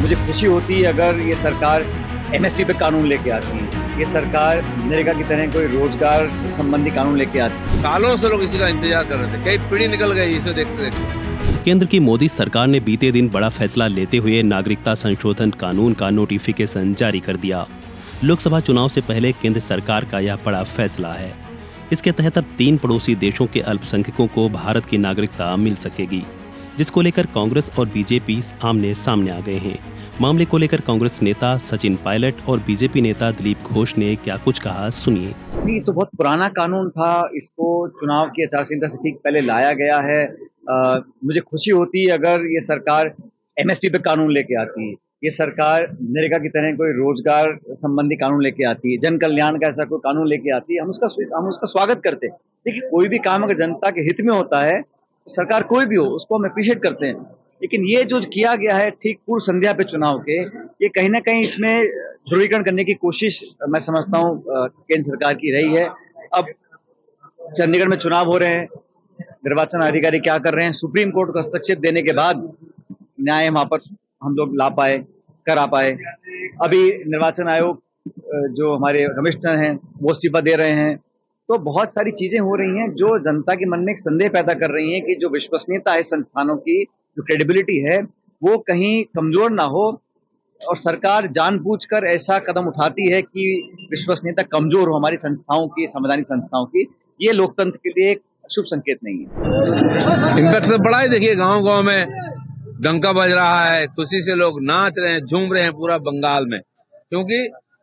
मुझे खुशी होती है अगर ये सरकार एमएसपी पे कानून लेके आती है, ये सरकार नरेगा की तरह कोई रोजगार संबंधी कानून लेके आती है। सालों से लोग इसी का इंतजार कर रहे थे, कई पीढ़ी निकल गई इसे देखते देखते। केंद्र की मोदी सरकार ने बीते दिन बड़ा फैसला लेते हुए नागरिकता संशोधन कानून का नोटिफिकेशन जारी कर दिया। लोकसभा चुनाव से पहले केंद्र सरकार का यह बड़ा फैसला है। इसके तहत अब 3 पड़ोसी देशों के अल्पसंख्यकों को भारत की नागरिकता मिल सकेगी, जिसको लेकर कांग्रेस और बीजेपी आमने सामने आ गए हैं। मामले को लेकर कांग्रेस नेता सचिन पायलट और बीजेपी नेता दिलीप घोष ने क्या कुछ कहा, सुनिए। ये तो बहुत पुराना कानून था, इसको चुनाव की आचार संहिता से ठीक पहले लाया गया है। मुझे खुशी होती है अगर ये सरकार एमएसपी पे कानून लेके आती है, ये सरकार नरेगा की तरह कोई रोजगार संबंधी कानून लेके आती है, जन कल्याण का ऐसा कोई कानून लेके आती है, हम उसका स्वागत करते हैं। देखिए, कोई भी काम अगर जनता के हित में होता है, सरकार कोई भी हो, उसको हम अप्रिशिएट करते हैं। लेकिन ये जो किया गया है ठीक पूर्व संध्या पे चुनाव के, ये कहीं ना कहीं इसमें ध्रुवीकरण करने की कोशिश मैं समझता हूँ केंद्र सरकार की रही है। अब चंडीगढ़ में चुनाव हो रहे हैं, निर्वाचन अधिकारी क्या कर रहे हैं, सुप्रीम कोर्ट को हस्तक्षेप देने के बाद न्याय वहां पर हम लोग कर पाए। अभी निर्वाचन आयोग जो हमारे कमिश्नर हैं वो इस्तीफा दे रहे हैं। तो बहुत सारी चीजें हो रही हैं जो जनता के मन में एक संदेह पैदा कर रही हैं कि जो विश्वसनीयता है संस्थानों की, जो क्रेडिबिलिटी है, वो कहीं कमजोर ना हो, और सरकार जानबूझकर ऐसा कदम उठाती है कि विश्वसनीयता कमजोर हो हमारी संस्थाओं की, संवैधानिक संस्थाओं की। ये लोकतंत्र के लिए एक शुभ संकेत नहीं है। इम्पैक्ट तो बड़ा ही, देखिए गांव में डंका बज रहा है, खुशी से लोग नाच रहे हैं, झूम रहे हैं पूरा बंगाल में, क्योंकि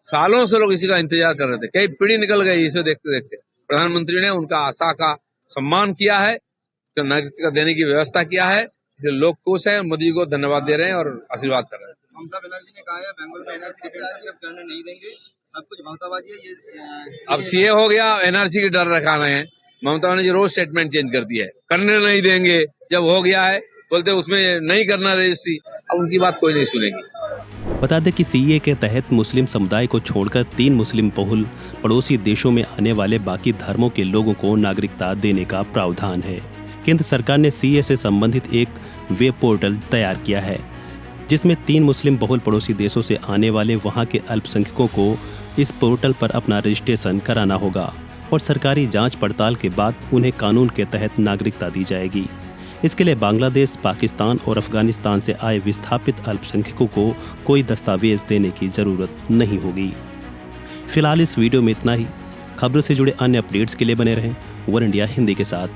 सालों से लोग इसी का इंतजार कर रहे थे, कई पीढ़ी निकल गई इसे देखते देखते। प्रधानमंत्री ने उनका आशा का सम्मान किया है, तो नागरिकता देने की व्यवस्था किया है, इसलिए लोग खुश हैं, मोदी को धन्यवाद दे रहे हैं और आशीर्वाद कर रहे हैं। ममता बनर्जी ने कहा है बेंगलुरु में एनआरसी अब करने नहीं देंगे, सब कुछ भावताबाजी है। ये अब सीए हो गया, एनआरसी की डर रखा रहे हैं। ममता बनर्जी रोज स्टेटमेंट चेंज करती है, करने नहीं देंगे, जब हो गया है बोलते उसमें नहीं करना रजिस्ट्री। अब उनकी बात कोई नहीं सुनेगी। बता दें कि सीए के तहत मुस्लिम समुदाय को छोड़कर 3 मुस्लिम बहुल पड़ोसी देशों में आने वाले बाकी धर्मों के लोगों को नागरिकता देने का प्रावधान है। केंद्र सरकार ने सीए से संबंधित एक वेब पोर्टल तैयार किया है, जिसमें 3 मुस्लिम बहुल पड़ोसी देशों से आने वाले वहां के अल्पसंख्यकों को इस पोर्टल पर अपना रजिस्ट्रेशन कराना होगा और सरकारी जांच पड़ताल के बाद उन्हें कानून के तहत नागरिकता दी जाएगी। इसके लिए बांग्लादेश, पाकिस्तान और अफगानिस्तान से आए विस्थापित अल्पसंख्यकों को कोई दस्तावेज देने की जरूरत नहीं होगी। फिलहाल इस वीडियो में इतना ही। खबरों से जुड़े अन्य अपडेट्स के लिए बने रहें वन इंडिया हिंदी के साथ।